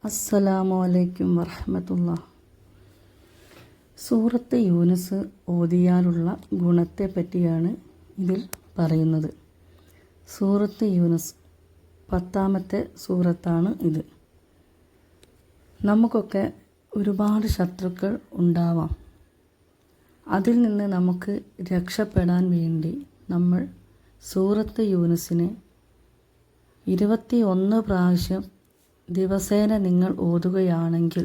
അസ്സലാമു അലൈക്കും വറഹ്മത്തുള്ളാഹി. സൂറത്ത് യൂനുസ് ഓതിയാലുള്ള ഗുണത്തെ പറ്റിയാണ് ഇതിൽ പറയുന്നത്. സൂറത്ത് യൂനുസ് 10ാമത്തെ സൂറത്താണ് ഇത്. നമുക്കൊക്കെ ഒരുപാട് ശത്രുക്കൾ ഉണ്ടാവാം. അതിൽ നിന്ന് നമുക്ക് രക്ഷപ്പെടാൻ വേണ്ടി നമ്മൾ സൂറത്ത് യൂനുസിനെ 21 പ്രാവശ്യം ദിവസേന നിങ്ങൾ ഓതുകയാണെങ്കിൽ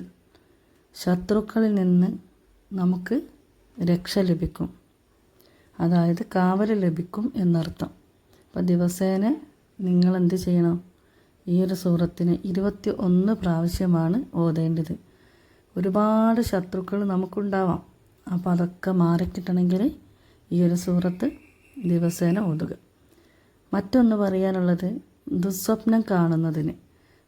ശത്രുക്കളിൽ നിന്ന് നമുക്ക് രക്ഷ ലഭിക്കും, അതായത് കാവൽ ലഭിക്കും എന്നർത്ഥം. അപ്പോൾ ദിവസേന നിങ്ങൾ എന്ത് ചെയ്യണം? ഈ ഒരു സൂറത്തിന് 21 പ്രാവശ്യമാണ് ഓതേണ്ടത്. ഒരുപാട് ശത്രുക്കൾ നമുക്കുണ്ടാവാം. അപ്പോൾ അതൊക്കെ മാറിക്കിട്ടണമെങ്കിൽ ഈ ഒരു സൂറത്ത് ദിവസേന ഓതുക. മറ്റൊന്ന് പറയാനുള്ളത്, ദുസ്വപ്നം കാണുന്നതിന്.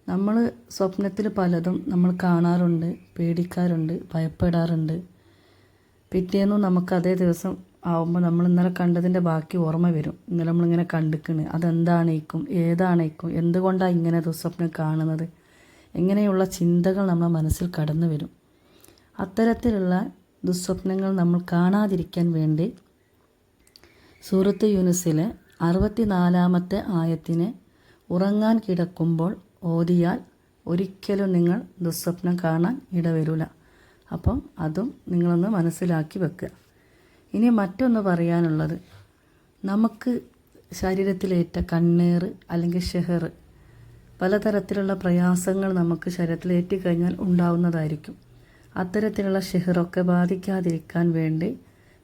നമ്മൾ സ്വപ്നത്തിൽ പലതും നമ്മൾ കാണാറുണ്ട്, പേടിക്കാറുണ്ട്, ഭയപ്പെടാറുണ്ട്. പിറ്റേന്നും നമുക്ക് അതേ ദിവസം ആവുമ്പോൾ നമ്മൾ ഇന്നലെ കണ്ടതിൻ്റെ ബാക്കി ഓർമ്മ വരും. ഇന്നലെ നമ്മളിങ്ങനെ കണ്ടിക്കണ്, അതെന്താണേക്കും, ഏതാണേക്കും, എന്തുകൊണ്ടാണ് ഇങ്ങനെ ദുസ്വപ്നം കാണുന്നത്, ഇങ്ങനെയുള്ള ചിന്തകൾ നമ്മുടെ മനസ്സിൽ കടന്നു വരും. അത്തരത്തിലുള്ള ദുസ്വപ്നങ്ങൾ നമ്മൾ കാണാതിരിക്കാൻ വേണ്ടി സൂറത്ത് യൂനുസിലെ 64ാമത്തെ ആയത്തിനെ ഉറങ്ങാൻ കിടക്കുമ്പോൾ ഓതിയാൽ ഒരിക്കലും നിങ്ങൾ ദുസ്വപ്നം കാണാൻ ഇടവരില്ല. അപ്പം അതും നിങ്ങളൊന്ന് മനസ്സിലാക്കി വെക്കുക. ഇനി മറ്റൊന്ന് പറയാനുള്ളത്, നമുക്ക് ശരീരത്തിലേറ്റ കണ്ണേറ് അല്ലെങ്കിൽ ഷെഹർ, പലതരത്തിലുള്ള പ്രയാസങ്ങൾ നമുക്ക് ശരീരത്തിലേറ്റി കഴിഞ്ഞാൽ ഉണ്ടാവുന്നതായിരിക്കും. അത്തരത്തിലുള്ള ഷെഹറൊക്കെ ബാധിക്കാതിരിക്കാൻ വേണ്ടി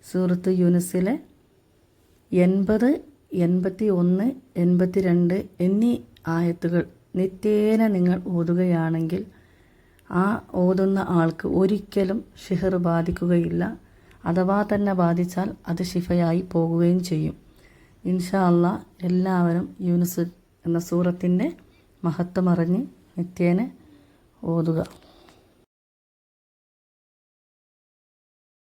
സൂറത്ത് യൂനുസിലെ 80, 81, 82 എന്നീ ആയത്തുകൾ നിത്യേന നിങ്ങൾ ഓതുകയാണെങ്കിൽ ആ ഓതുന്ന ആൾക്ക് ഒരിക്കലും ഷിഹർ ബാധിക്കുകയില്ല. അഥവാ തന്നെ ബാധിച്ചാൽ അത് ഷിഫയായി പോകുകയും ചെയ്യും. ഇൻഷാ അല്ലാഹ് എല്ലാവരും യൂനുസ് എന്ന സൂറത്തിൻ്റെ മഹത്വം അറിഞ്ഞ് നിത്യേന ഓതുക.